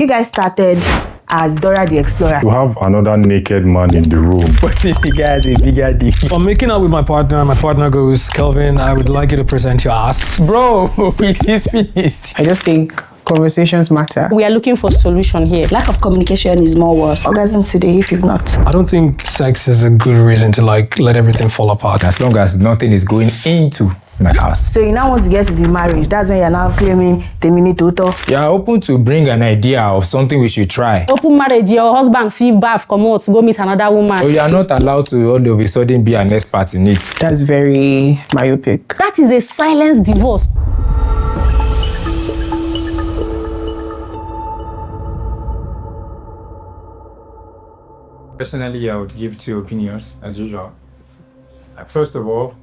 You guys started as Dora the Explorer. To have another naked man in the room. But if you guys a bigger deal. I'm making out with my partner goes, Kelvin, I would like you to present your ass. Bro, it is finished. I just think conversations matter. We are looking for solution here. Lack of communication is more worse. Orgasm today if you've not. I don't think sex is a good reason to let everything fall apart. As long as nothing is going into my house. So you now want to get to the marriage. That's when you're now claiming the minute total. You are open to bring an idea of something we should try. Open marriage, your husband feel bath, come out, go meet another woman. So you are not allowed to all of a sudden be an expert in it. That's very myopic. That is a silence divorce. Personally, I would give two opinions, as usual. First of all,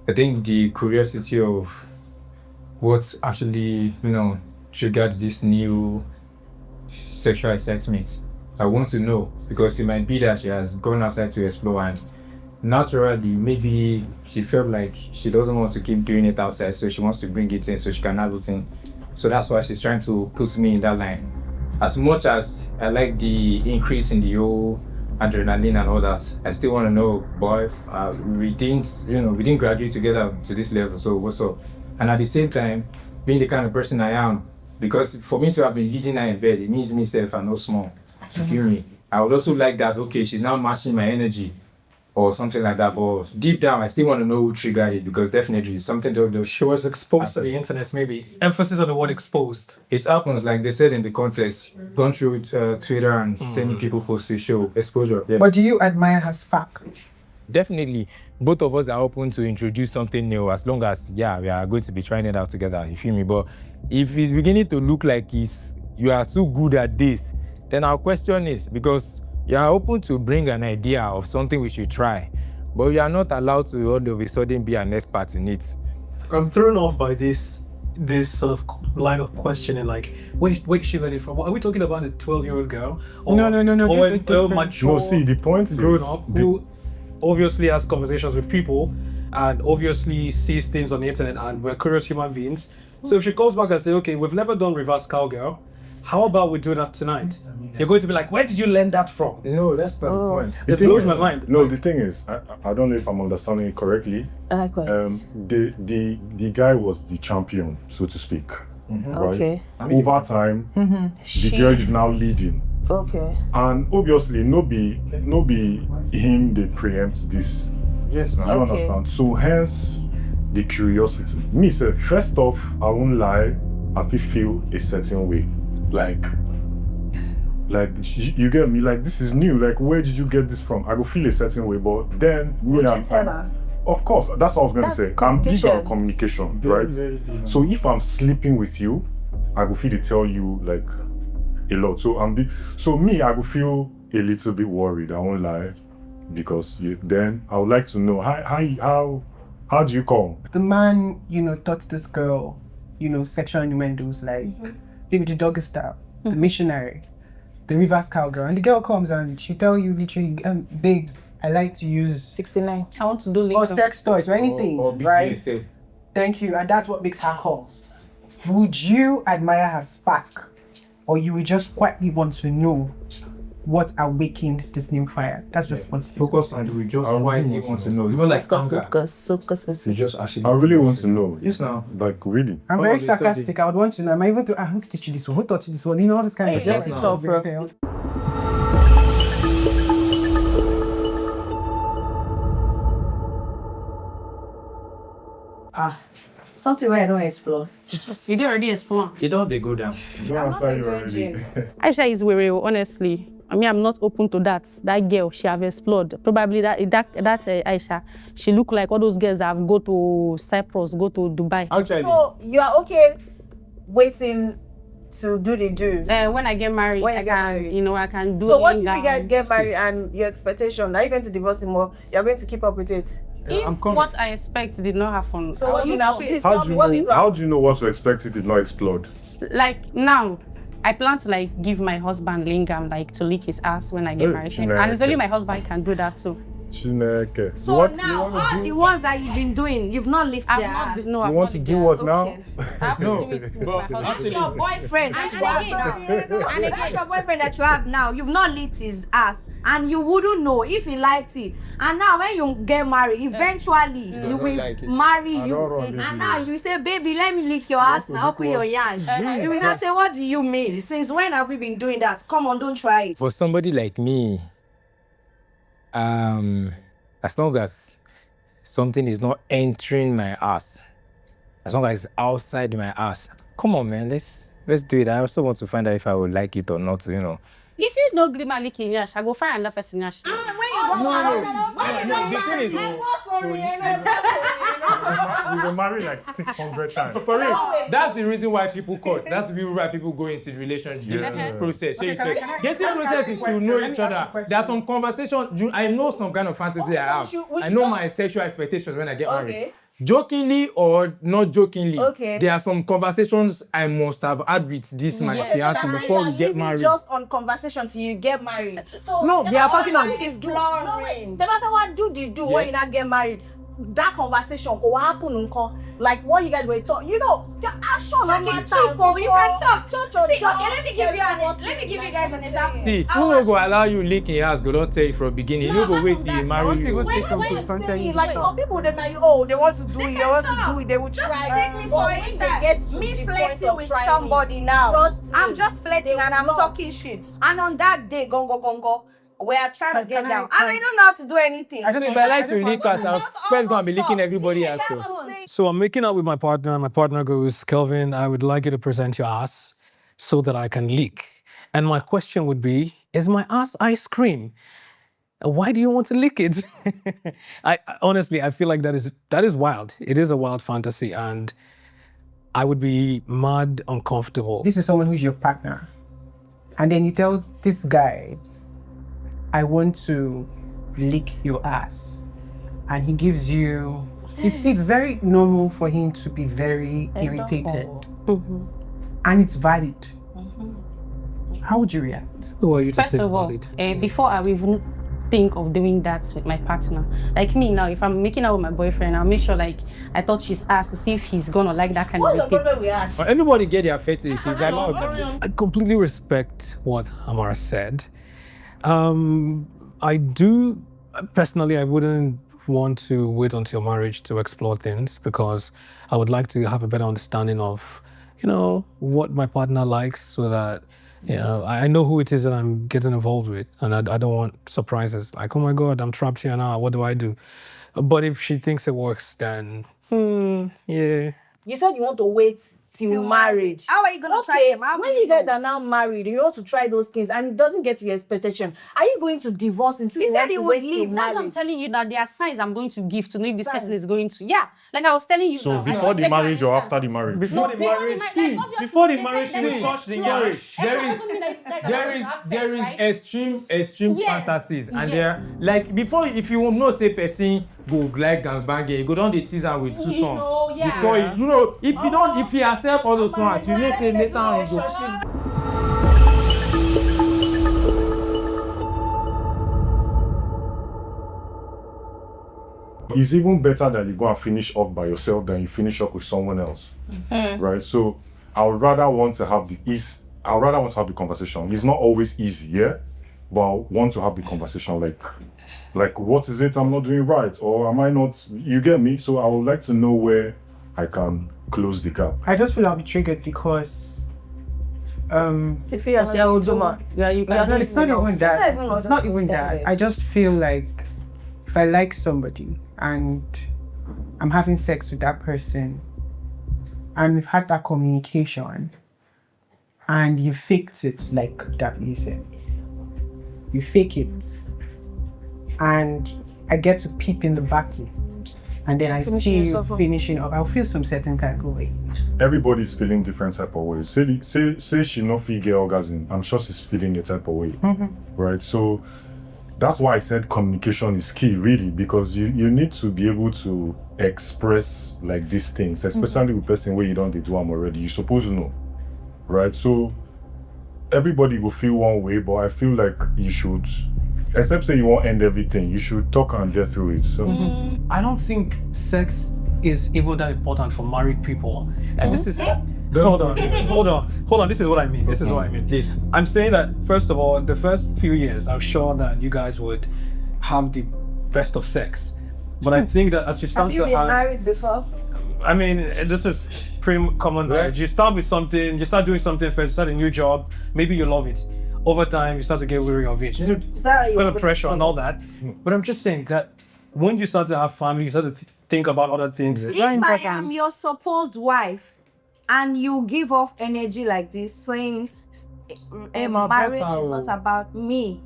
I think the curiosity of what's actually, triggered this new sexual excitement. I want to know, because it might be that she has gone outside to explore and naturally, maybe she felt like she doesn't want to keep doing it outside, so she wants to bring it in so she can have it in. So that's why she's trying to put me in that line. As much as I like the increase in the whole adrenaline and all that, I still want to know, boy, we didn't graduate together to this level, so what's up? And at the same time, being the kind of person I am, because for me to have been leading her in bed, it means myself and no small. You feel me? I would also like that, okay, she's now matching my energy or something like that, but deep down, I still want to know who triggered it, because definitely something does. She was exposed to the internet, maybe. Emphasis on the word exposed. It happens, like they said in the context, gone through Twitter and sending people posts to show exposure. Yeah. But do you admire her spark? Definitely, both of us are open to introduce something new as long as, we are going to be trying it out together, you feel me? But if it's beginning to look like you are too good at this, then our question is, because you are open to bring an idea of something we should try, but you are not allowed to all of a sudden be an expert in it. I'm thrown off by this sort of line of questioning, like, where did she learn it from? Are we talking about a 12-year-old girl? Or, No. Or a mature, No, see, the point is, grown up who obviously has conversations with people and obviously sees things on the internet, and we're curious human beings. So if she comes back and says, okay, we've never done reverse cowgirl, how about we do that tonight? You're going to be like, where did you learn that from? No, that's not the point. It blows my mind. No, the thing is, I don't know if I'm understanding it correctly. Likewise. The guy was the champion, so to speak. Right? Okay. Over time, the girl is now leading. Okay. And obviously, no be him they preempt this. Yes, You understand? So hence the curiosity. Me say, first off, I won't lie, I feel a certain way. Like you get me, like this is new, like where did you get this from? I go feel a certain way, but then of course, that's what I was going to say. I'm big on communication, right? So if I'm sleeping with you, I will feel to tell you like a lot. So I will feel a little bit worried, I won't lie, because then I would like to know how do you call? The man, taught this girl, sexual innuendos, like maybe the doggy style, the missionary, the reverse cowgirl, and the girl comes and she tell you literally, babes, I like to use 69. I want to do later. or sex toys or anything, or right? BDSM. Thank you, and that's what makes her come. Would you admire her spark, or you would just quietly want to know what awakened this new fire? That's just what's Focus on we just why you want to know. It's not like anger. Focus. You just actually. I really want to know. Yes, now. Like really. I'm What very was it, so sarcastic. I would want to know. Am I even who teach you this one? Who taught you this one? All this kind of just stuff. stop, bro. Something where I don't explore. You did already explore. You don't they go down. Don't answer you already. Aisha is very honestly. I mean, I'm not open to that. That girl, she have explored. Probably that Aisha, she look like all those girls that have go to Cyprus, go to Dubai. Actually, So you are okay waiting to do the do. When I get married, When you I get can, married. I can do. So what if you yoga guys and get stuff. married and your expectation, are you going to divorce him or you're going to keep up with it? If what I expect did not happen, So what you now? Please How tell do me you what know? is How wrong. do you know what to expect if it did not explode? like now, I plan to give my husband lingam to lick his ass when I get married, and it's only my husband can do that too. Chineke. So What now, you wanna all do? the ones that you've been doing, you've not lifted their ass. No, You I've want not to lived do there. what now? Okay. I have to No, do it with but my husband. That's your boyfriend that you have now. And That's your boyfriend that you have now. You've not licked his ass, and you wouldn't know if he liked it. And now, when you get married, eventually he will like it. marry I you. don't run And this now way. you say, "Baby, let me lick your ass now. Open your what? yansh." You will not say, "What do you mean? Since when have we been doing that? Come on, don't try it." For somebody like me, as long as something is not entering my ass, as long as it's outside my ass, come on, man, let's do it. I also want to find out if I would like it or not, you know. If you no green man licking yash, I go find another person yash. The thing is, We were married like 600 times. for real, that's the reason why people cut. That's the reason why people go into the relationship Yeah. process. Okay, can I ask Getting you a process is to question? know Let me each ask you a other. question. There are some conversations. I know some kind of fantasy I have. I know my sexual expectations when I get married. Jokingly or not jokingly, there are some conversations I must have had with this my fiancé before we get married. Just on conversation till you get married. So No, they are talking on. Exploring. no matter what do when you not get married, that conversation go happen unko. Like what you guys were talking, you know, the action Talk no is cheap, oh, you can talk. See, okay, let me give you guys an example. See, who will go allow you lick in your ass? Go don't tell you from beginning. You go wait till you marry you. like some people they marry, they want to do it, they want to do it, they will try. Take me But for when they instance, get to me the point flirting of with trying somebody now. trust me, I'm just flirting they and I'm will talking shit. And on that day, gongo, we are trying to get Can I- down. And I don't know how to do anything. I don't know if I like to lick us. I'll Not all first gonna those be licking talks. everybody See, else. that So. happens. So I'm making out with my partner, and my partner goes, Kelvin, I would like you to present your ass so that I can lick. And my question would be, is my ass ice cream? Why do you want to lick it? I honestly, I feel like that is wild. It is a wild fantasy, and I would be mad uncomfortable. This is someone who's your partner, and then you tell this guy, I want to lick your ass, and he gives you. It's very normal for him to be very irritated, and it's valid. How would you react? Who are you to First say of it's all, valid? before I will even think of doing that with my partner, like me now, if I'm making out with my boyfriend, I'll make sure like I touch his ass to see if he's gonna like that kind What's of the thing. problem we ask? But anybody get their fetish? It's allowed. I completely respect what Amara said. I do, personally, I wouldn't want to wait until marriage to explore things because I would like to have a better understanding of, what my partner likes so that, I know who it is that I'm getting involved with, and I don't want surprises like, oh my God, I'm trapped here now, what do I do? But if she thinks it works, then, yeah. You said you want to wait till marriage. How are you gonna try them? How When will you guys know? are now married, you want to try those things and it doesn't get to your expectation. Are you going to divorce into He said he would leave. That's what I'm telling you, that there are signs I'm going to give to know if this person is going to. Yeah, like I was telling you. So now, before the marriage or after the marriage? Before the marriage, Before the marriage, see, touch the sorry, marriage. there is extreme Yes. fantasies, and Yes. there like before if you know say person go like gangbang, you go down the teaser with two songs. Yeah. Before if you accept all those songs, you know say later on you go. It's even better that you go and finish off by yourself than you finish up with someone else, right? So I would rather want to have the conversation. It's not always easy, yeah, but I want to have the conversation. Like what is it I'm not doing right, or am I not? You get me? So I would like to know where I can close the gap. I just feel I'll be triggered because If you are you can. no, it's not even that. even It's not even that. I just feel like if I like somebody and I'm having sex with that person and we've had that communication and you faked it like that you said. You fake it and I get to peep in the back and then I see you finishing up. I'll feel some certain type of way. Everybody's feeling different type of ways. Say she not feel get orgasm. I'm sure she's feeling a type of way, right? So that's why I said communication is key, really, because you need to be able to express like these things, especially with person where you don't do them already. You're supposed to know, right? So everybody will feel one way, but I feel like you should except say you won't end everything, you should talk and get through it. So I don't think sex is even that important for married people. And this is hold on. This is what I mean. Please. I'm saying that first of all, the first few years, I'm sure that you guys would have the best of sex. But I think that as you start Have you been married before? I mean, this is pretty common. Right? You start with something, you start doing something first, you start a new job, maybe you love it. Over time, you start to get weary of it. Because of pressure and all that. But I'm just saying that when you start to have family, you start to think about other things. If I am your supposed wife and you give off energy like this, saying marriage is not about me,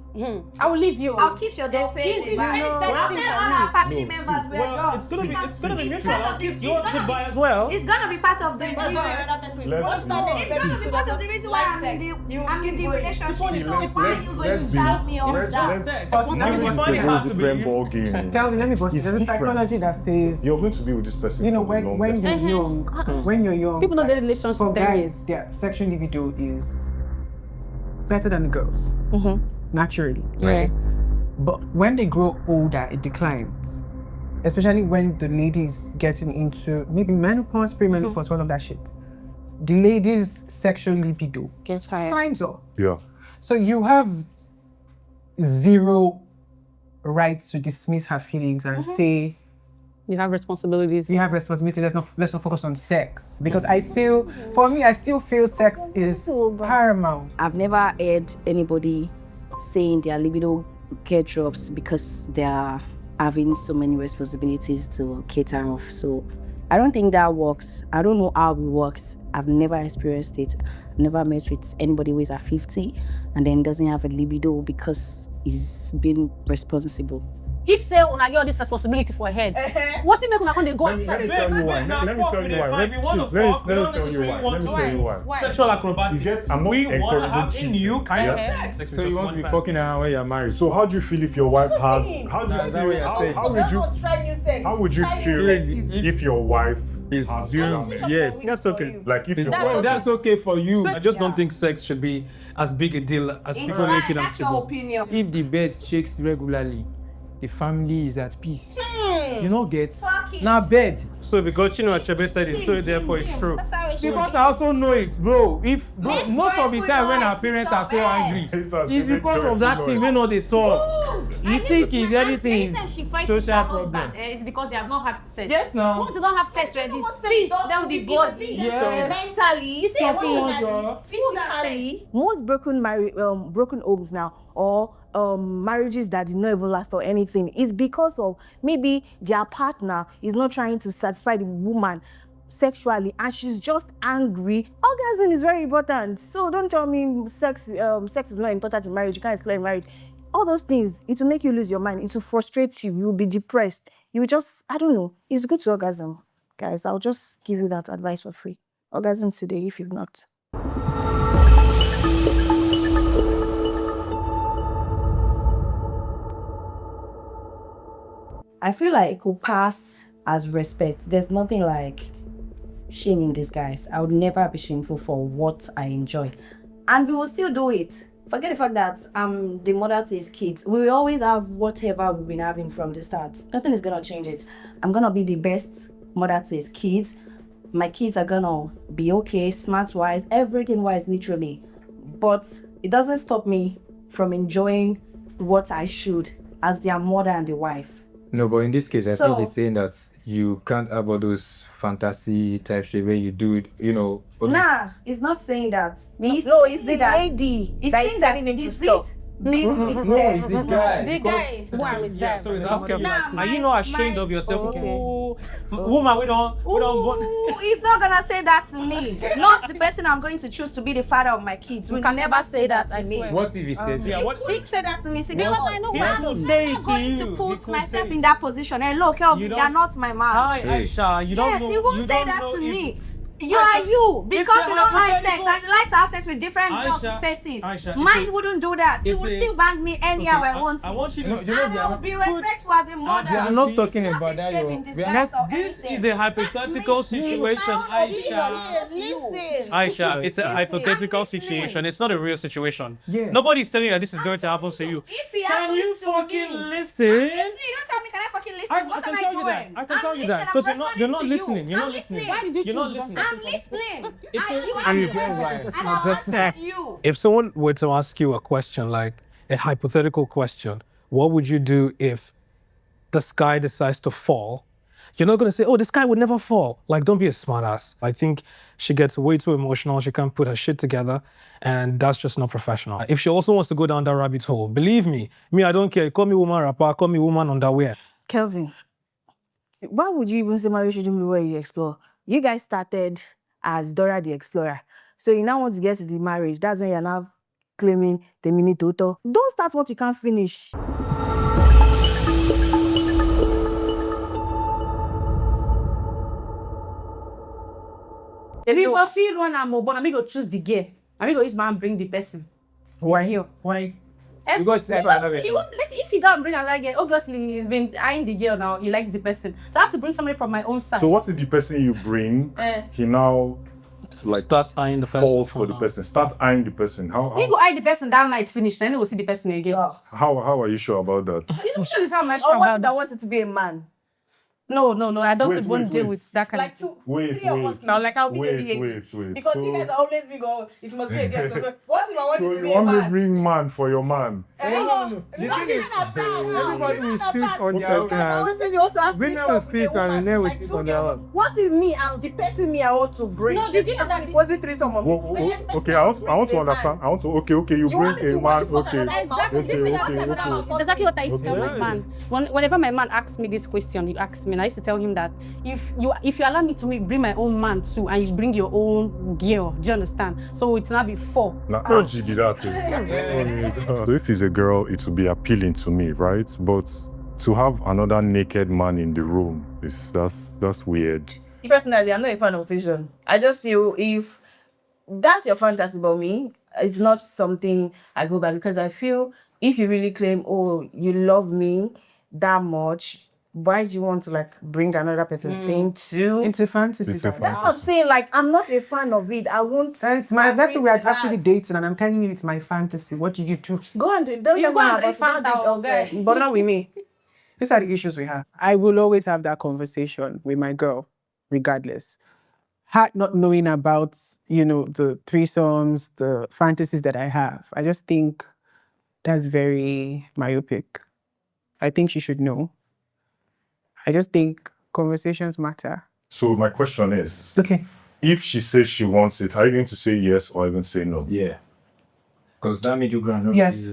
I will leave you. I'll kiss your dead face. I'll tell all our family members we're done. It's gonna be It's mutual. part of this. You want goodbye as well. It's gonna be part of the reason. let's It's gonna be part of the reason why I'm in the relationship. So why are you going to start me off that? different ball game. Tell me, let me put it. There's a psychology that says, You're going to be with this person. you know, for the when longest. you're young, People know their relationship for 10 guys, years. their sexual libido is better than the girls, naturally. Right. But when they grow older, it declines. Especially when the ladies getting into maybe menopause, premenopause, all of that shit. The ladies' sexual libido Get higher. climbs up. Yeah. So you have zero rights to dismiss her feelings and say You have responsibilities. you have responsibility. Let's not focus on sex, because I feel, for me, I still feel sex is paramount. I've never heard anybody saying their libido get drops because they're having so many responsibilities to cater off. So I don't think that works. I don't know how it works. I've never experienced it. I've never met with anybody who is at 50 and then doesn't have a libido because he's been responsible. If say una get all this responsibility for her head, what you make una come dey go Let outside? me tell you why. Let me tell you why. Sexual acrobatics. You get, I'm not we want to encouraging have a cheating. new kind of Yeah. sex. So you want to be fucking around when you're married? So how do you feel if your wife has? How would you feel if your wife Is has doing orgasm? yes. That's okay. Like if your That's wife, okay. That's okay for you. I just don't think sex should be as big a deal as It's people make fine. it That's your as opinion. If the bed shakes regularly, the family is at peace. You know, get Fuck it. now bed. So because Chinua Achebe said it, so therefore it's true. That's how it should Because be. I also know it, bro. If bro, Make most of the joyful time when our noise parents with are so your angry, bed. it's because of that thing we know they solve. You think is everything is social problem. It's because they have not had sex. Yes, now. Once they don't have sex, already, please tell the body. Yes. Mentally, physically, most broken homes now, or marriages that did not even last or anything, is because of maybe their partner is not trying to satisfy the woman sexually and she's just angry. Orgasm is very important. So don't tell me sex is not important in marriage. You can't explain marriage. All those things, it will make you lose your mind. It will frustrate you. You'll be depressed. You will just, I don't know. It's good to orgasm. Guys, I'll just give you that advice for free. Orgasm today if you've not. I feel like it could pass as respect. There's nothing like shaming these guys. I would never be shameful for what I enjoy. And we will still do it. Forget the fact that I'm the mother to his kids. We will always have whatever we've been having from the start. Nothing is gonna change it. I'm gonna be the best mother to his kids. My kids are gonna be okay, smart-wise, everything-wise, literally. But it doesn't stop me from enjoying what I should as their mother and the wife. No, but in this case, I feel So- it's saying that you can't have all those fantasy type shit where you do it, you know. all this- Nah, it's not saying that. No, it's the lady It's that is saying that telling him to is stop. it being No, deserved. it's the guy. The guy who are reserved. So it's half Nah, Are you not ashamed my- of yourself? Okay. Ooh, woman, we don't. Ooh, he's not gonna say that to me. Not the person I'm going to choose to be the father of my kids. We can never say that to I me. swear. What if he says Yeah, it? what? He said that to me. See, Because I know He why. has to I'm say never it to going you. to He put could myself say in that position. Hey, look, Kelvin, You you're don't- not my man. Hi, Hey. Aisha. You don't Yes, know. he won't you say don't that know to if- me. You are you because you don't like sex and you like to have sex with different girls' faces. Mine wouldn't do that. He would still bang me anywhere I want to. I want you to And I will be respectful as a mother. I'm not talking It's about not that. a shame in This disguise or This anything. is a hypothetical situation, Aisha. Listen. Aisha, it's a hypothetical situation. It's not a real situation. Nobody's telling you that this is going to happen to you. If he Can you happens to fucking me, listen? I'm listening. You don't tell me, can I fucking listen? What am I doing? I can tell you that. I'm Because listening, you're I'm not responding to listening. You're you. not I'm listening. listening. Why did you You're not choose listening. I'm listening. You And asked you the go question, right. and I'll answer you. If someone were to ask you a question, like a hypothetical question, what would you do if the sky decides to fall? You're not going to say, oh, the sky would never fall. Like, don't be a smartass. I think she gets way too emotional. She can't put her shit together. And that's just not professional. If she also wants to go down that rabbit hole, believe me, I don't care. Call me woman rapper, call me woman underwear. Kelvin, why would you even say marriage shouldn't be where you explore? You guys started as Dora the Explorer. So you now want to get to the marriage. That's when you're now claiming the mini toto. Don't start what you can't finish. We will feel one and more, but I'm going to choose the girl. I'm going to use my hand bring the person. Why? Why? Because If he don't bring another girl, obviously he's been eyeing the girl now. He likes the person. So I have to bring somebody from my own side. So what if the person you bring, he now like Starts eyeing the person. falls for the person, starts eyeing the person? He go eye the person down night finished, then he will see the person again. How are you sure about that? This is how much Or what if I wanted to be a man? No. I don't Wait, even wait, deal wait. with that kind of thing. Wait. Now, like I'll be the Wait. because So- you guys are always big on it must be a girl. So what if I want So to you be a want me to man? bring man for your man? everybody will speak on their own hand. You also have Women to will speak and the men will speak on their own. What is me and the person I want to bring? No, She the didn't girl have any threesome on me. Okay, I want to understand. I want to. Okay. You bring want me a to man. watch you fuck Okay. another Exactly. This thing is exactly what I used to tell my man. Whenever my man asks me this question, he asks me, and I used to tell him that if you allow me to bring my own man too, and you bring your own girl, do you understand? So it's not be 4. Now, urge be that. So if it's a girl, it will be appealing to me, right? But to have another naked man in the room that's weird. Personally, I'm not a fan of vision. I just feel if that's your fantasy about me, it's not something I go by because I feel if you really claim, oh, you love me that much, why do you want to like bring another person into fantasy. It's a That's what I'm saying. Like, I'm not a fan of it. I won't. That's the way I'm agree to actually that. dating, and I'm telling you it's my fantasy. What do you do? Go and do it. Don't You let go me and know find about out, it guy. but not with me. These are the issues we have. I will always have that conversation with my girl, regardless. Her not knowing about, the threesomes, the fantasies that I have. I just think that's very myopic. I think she should know. I just think conversations matter. So my question is, Okay. if she says she wants it, are you going to say yes or even say no? Yeah. Because that made you ground up. Yes.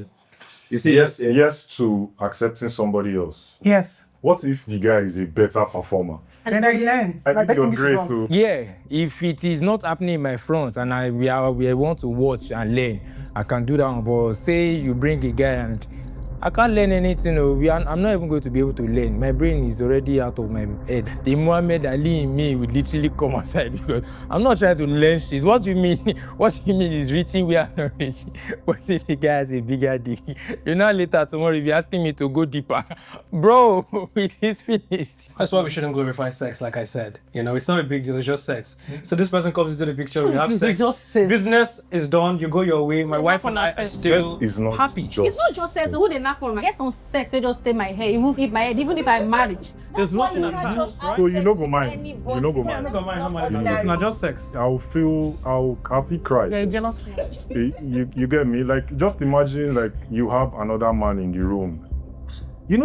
You say Yes to accepting somebody else. Yes. What if the guy is a better performer? And then I learn. I Like, think you're that's great, wrong. so Yeah, if it is not happening in my front and we want to watch and learn, I can do that one. But say you bring a guy and I can't learn anything. I'm not even going to be able to learn. My brain is already out of my head. The Muhammad Ali in me would literally come outside because I'm not trying to learn shit. What do you mean? What you mean is reaching where I'm not reaching? What if the guy has a bigger dick? Later tomorrow you'll be asking me to go deeper. Bro, it is finished. That's why we shouldn't glorify sex, like I said. It's not a big deal, it's just sex. So this person comes into the picture, we have sex. Just sex. Business is done, you go your way. My wife and I are still sex is not happy. just It's not just sex. Who they knock on? I get some sex. They just stay my hair. It won't hit my head, even if I'm married. There's nothing attached. So you know go mind. You know go mind. It's not just sex. I'll feel cry. You're jealous. You get me? Like, just imagine like you have another man in the room.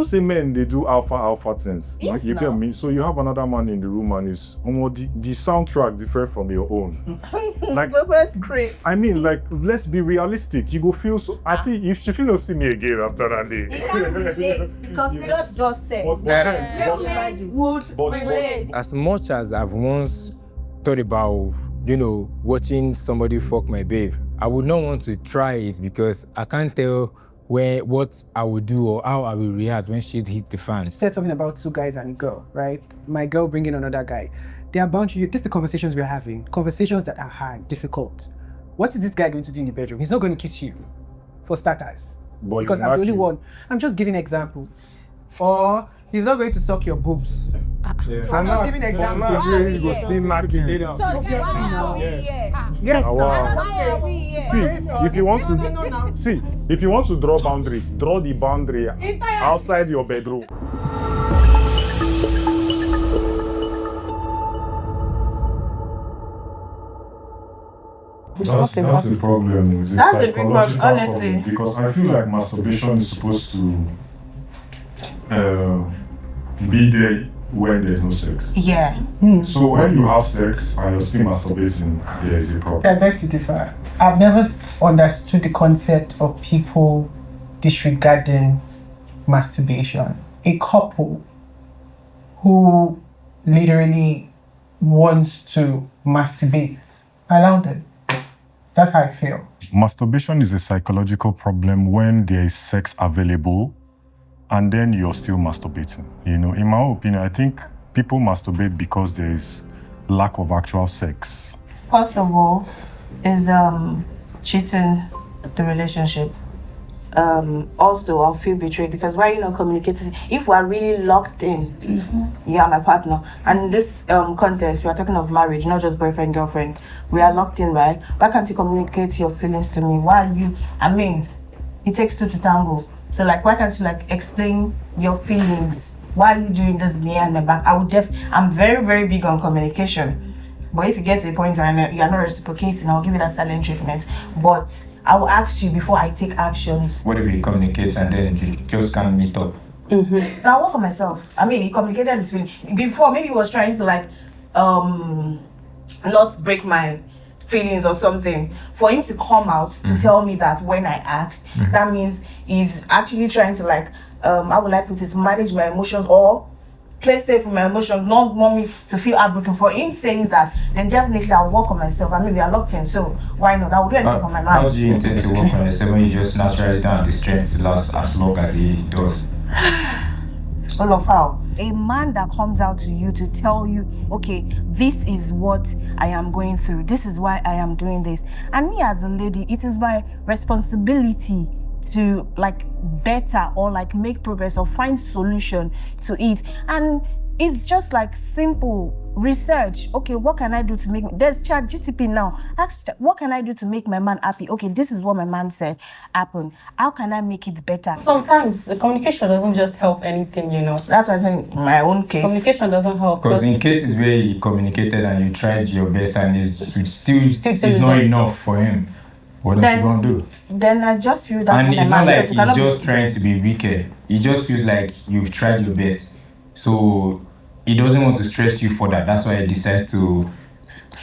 Say men, they do alpha things. Yes, you now. get me? So you have another man in the room and it's the soundtrack different from your own. Like, Great. I mean, like, let's be realistic. You go feel so. I think if she don't see me again after that day. He can't relate because sex is just sex. But- Would relate. As much as I've once thought about, watching somebody fuck my babe, I would not want to try it because I can't tell what I would do or how I will react when shit hit the fan. Said something about 2 guys and a girl, right? My girl bringing another guy. There are boundaries. This is the conversations we're having. Conversations that are hard, difficult. What is this guy going to do in the bedroom? He's not going to kiss you, for starters. But Because I'm the only one. I'm just giving an example. Or he's not going to suck your boobs. I'm just giving an example. He go still knocking. Yes. Wow. See, if you want to draw boundary, draw the boundary outside your bedroom. That's the problem. It's That's the big psychological problem, honestly. problem, because I feel like masturbation is supposed to be there when there's no sex. Yeah. So when you have sex and you're still masturbating, there is a problem. I beg to differ. I've never understood the concept of people disregarding masturbation. A couple who literally wants to masturbate, allow them. That's how I feel. Masturbation is a psychological problem when there is sex available and then you're still masturbating. You know, in my opinion, I think people masturbate because there is lack of actual sex. First of all, is cheating the relationship. Also, I'll feel betrayed because why are you not communicating? If we're really locked in, yeah, my partner, and in this context, we are talking of marriage, not just boyfriend, girlfriend. We are locked in, right? Why can't you communicate your feelings to me? Why are you? I mean, it takes two to tango. So, like, why can't you explain your feelings? Why are you doing this behind my back? I'm very, very big on communication. But if you get to a point and you're not reciprocating, I'll give you that silent treatment. But I will ask you before I take actions. What if he communicates and then you just can't meet up? I work for myself. I mean, he communicated his feelings. Before, maybe he was trying to not break my feelings or something. For him to come out to tell me that when I asked, that means he's actually trying to how would I put it, manage my emotions or play safe with my emotions, not want me to feel heartbroken. For him saying that, then definitely I'll work on myself. I mean, we are locked in, so why not? I will do anything for my man. How do you intend to work on yourself when you just naturally don't have the strength to last as long as he does? All of how? A man that comes out to you to tell you, okay, this is what I am going through. This is why I am doing this. And me as a lady, it is my responsibility to better or make progress or find solution to it. And it's just simple research. Okay, what can I do to make, there's ChatGPT now. Ask, what can I do to make my man happy? Okay, this is what my man said happened. How can I make it better? Sometimes the communication doesn't just help anything, you know. That's why I'm saying my own case. Communication doesn't help. Because in cases where you communicated and you tried your best and it's not enough for him, what are you gonna do? Then I just feel that. And it's not like he's just trying to be wicked. He just feels like you've tried your best. So he doesn't want to stress you for that. That's why he decides to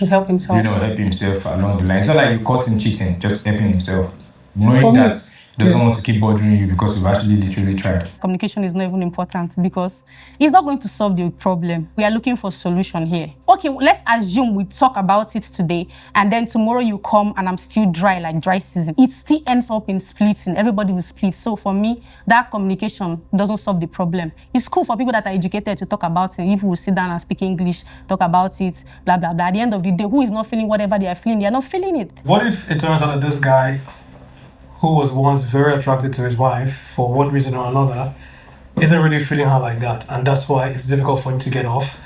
help himself. Help himself along the line. It's not like you caught him cheating, just helping himself. Knowing that he doesn't want to keep bothering you because you've actually literally tried. Communication is not even important because it's not going to solve the problem. We are looking for a solution here. Okay, let's assume we talk about it today and then tomorrow you come and I'm still dry, like dry season. It still ends up in splitting. Everybody will split. So for me, that communication doesn't solve the problem. It's cool for people that are educated to talk about it. If we sit down and speak English, talk about it, blah, blah, blah. At the end of the day, who is not feeling whatever they are feeling? They are not feeling it. What if it turns out that this guy, who was once very attracted to his wife for one reason or another, isn't really feeling her like that, and that's why it's difficult for him to get off,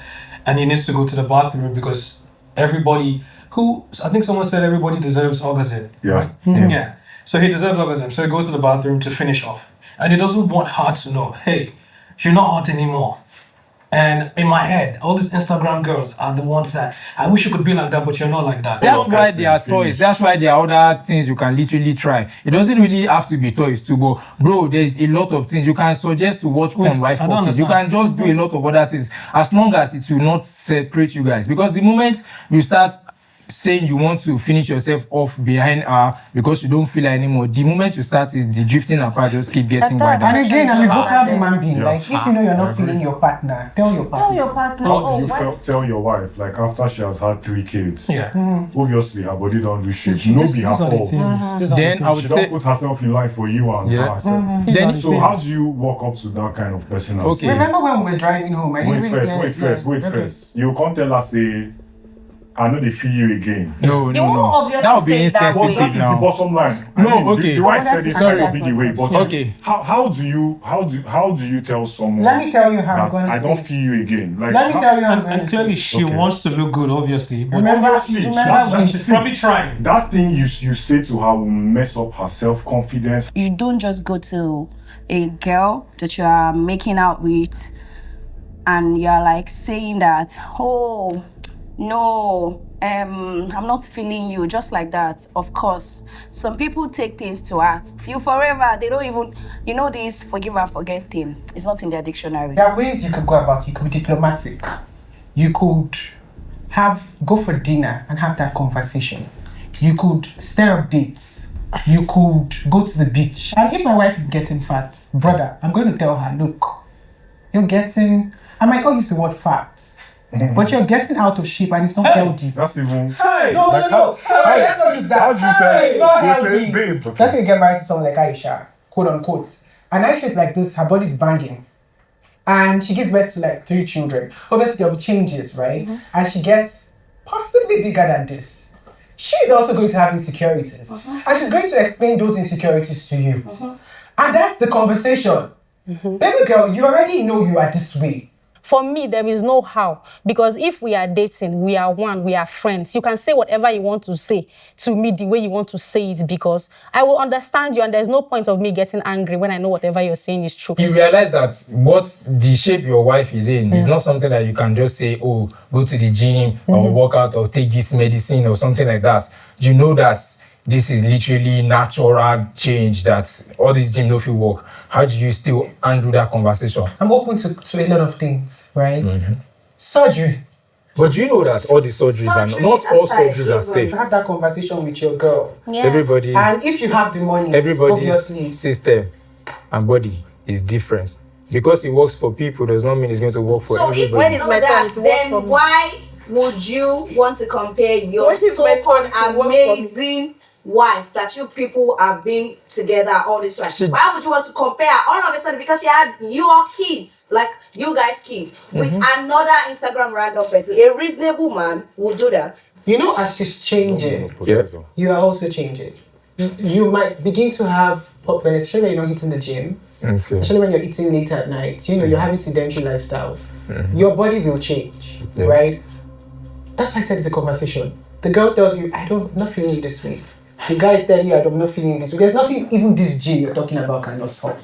and he needs to go to the bathroom because everybody I think someone said everybody deserves orgasm, right? Yeah. So he deserves orgasm, so he goes to the bathroom to finish off, and he doesn't want her to know, hey, you're not hot anymore. And in my head, all these Instagram girls are the ones that I wish you could be like that, but you're not like that. That's why there are toys. That's why there are other things you can literally try. It doesn't really have to be toys too, but bro, there's a lot of things you can suggest to watch on right for kids. You can just do a lot of other things as long as it will not separate you guys. Because the moment you start saying you want to finish yourself off behind her because you don't feel her anymore. The moment you start is the drifting apart just keep getting wider. And again, I'm a vocal human being. Like, if you know you're not feeling your partner, tell your partner. Tell your partner. How do you tell your wife, like after she has had 3 kids? Obviously, her body don't do shape. No be her fault. Then I would She say, don't put herself in line for you and herself. then So how do you walk up to that kind of person and say, Remember when we were driving home? I didn't wait first. You can't tell her, say, I know they feel you again. no. That would be But insensitive that is the now. bottom line. The way I said this might be the way, but how do you tell someone Let me tell you how I'm that going to I don't feel you again? Like, Let me tell you how I'm going And to clearly she wants to look good, obviously. But Remember when she's probably trying. that thing you say to her will mess up her self-confidence. You don't just go to a girl that you are making out with and you're like saying that, oh, no, I'm not feeling you, just like that. Of course, some people take things to heart till forever. They don't even, this forgive and forget thing. It's not in their dictionary. There are ways you could go about it. You could be diplomatic. You could go for dinner and have that conversation. You could stir up dates. You could go to the beach. And if my wife is getting fat, brother, I'm going to tell her, look, I might not use the word fat, but you're getting out of shape and it's not healthy. That's even. No. Let's not use that. How do you say? It's not You say, healthy. babe. Okay. Let's say you get married to someone like Aisha, quote unquote. And Aisha is like this, her body's banging. And she gives birth to like 3 children. Obviously there'll be changes, right? And she gets possibly bigger than this. She's also going to have insecurities. And she's going to explain those insecurities to you. And that's the conversation. Baby girl, you already know you are this way. For me, there is no how. Because if we are dating, we are one, we are friends. You can say whatever you want to say to me the way you want to say it, because I will understand you and there's no point of me getting angry when I know whatever you're saying is true. You realize that what the shape your wife is in is not something that you can just say, oh, go to the gym or work out or take this medicine or something like that. You know that this is literally natural change, that all this gym no fit work. How do you still handle that conversation? I'm open to a lot of things, right? Surgery. But do you know that all the surgeries are not all surgeries are safe? Have that conversation with your girl. Everybody, And if you have the money, everybody's obviously. system and body is different. Because it works for people does not mean it's going to work for everybody. So if when it's my turn, then why would you want to compare your so-called amazing wife that you people have been together all this time? Why would you want to compare all of a sudden because you had your kids, like you guys' kids, with another Instagram random person? A reasonable man would do that. You know, as she's changing, you are also changing. You might begin to have popular, especially when you're not hitting the gym, especially when you're eating late at night. You're having sedentary lifestyles. Your body will change, right? That's why I said it's a conversation. The girl tells you, I'm not feeling you this way. The guy is telling you, I'm not feeling this way. There's nothing even this G you're talking about cannot solve.